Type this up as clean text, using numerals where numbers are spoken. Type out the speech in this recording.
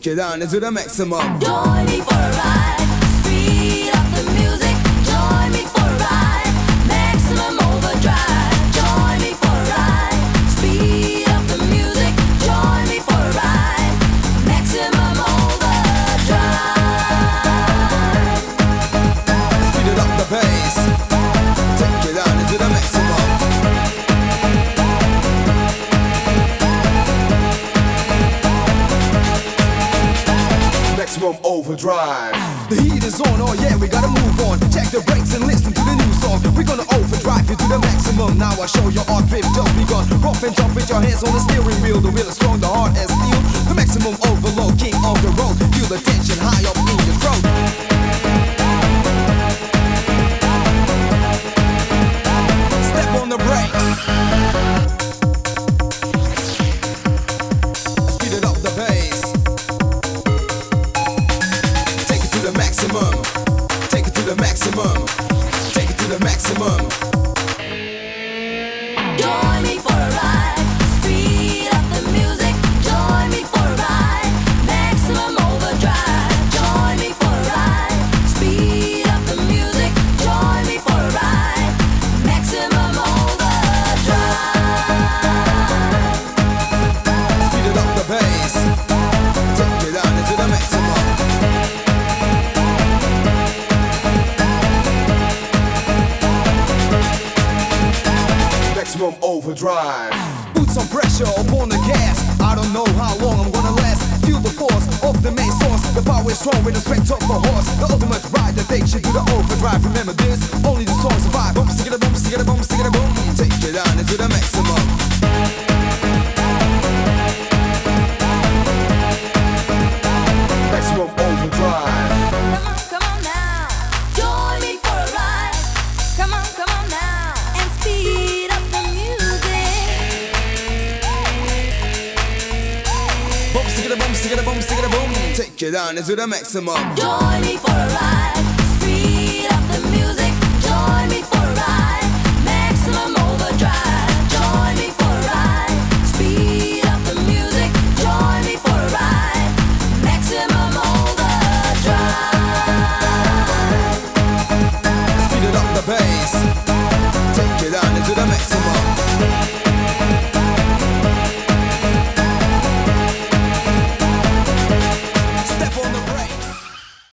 Take it down into the maximum. Join me for a ride. Speed up the music. Join me for a ride. Maximum overdrive. Join me for a ride. Speed up the music. Join me for a ride. Maximum overdrive. Speed it up the bass. Take it down into the maximum. Maximum overdrive. The heat is on, oh yeah, we gotta move on. Check the brakes and listen to the new song. We're gonna overdrive you to the maximum. Now I show you our drift just begun. Rough and jump with your hands on the steering wheel. The wheel is strong, the heart as steel. The maximum overload, king of the road. Feel the tension high up in your throat. Step on the brakes. Speed it up the bass. Take it to the maximum. Take it to the maximum. Take it to the maximum. Join me for a ride. Speed up the music. Join me for a ride. Maximum overdrive. Join me for a ride. Speed up the music. Join me for a ride. Maximum overdrive. Speed it up the bass. Take it down into the maximum. Maximum overdrive. Put some pressure upon the gas. I don't know how long I'm gonna last. Feel the force of the main source. The power is strong with the strength of a horse. The ultimate ride that takes you to the overdrive. Remember this, only the strong survive. Boom, stick it a boom, stick it a boom, stick it a boom. Take it down into the maximum. Maximum overdrive. Come on now. Join me for a ride. Come on now. And speed up the music. Boom, stick it a boom, stick it a boom, stick it a boom. Take it down into the maximum. Join me for a ride. Speed up the music. Join me for a ride. Maximum overdrive. Join me for a ride. Speed up the music. Join me for a ride. Maximum overdrive. Speed it up the bass.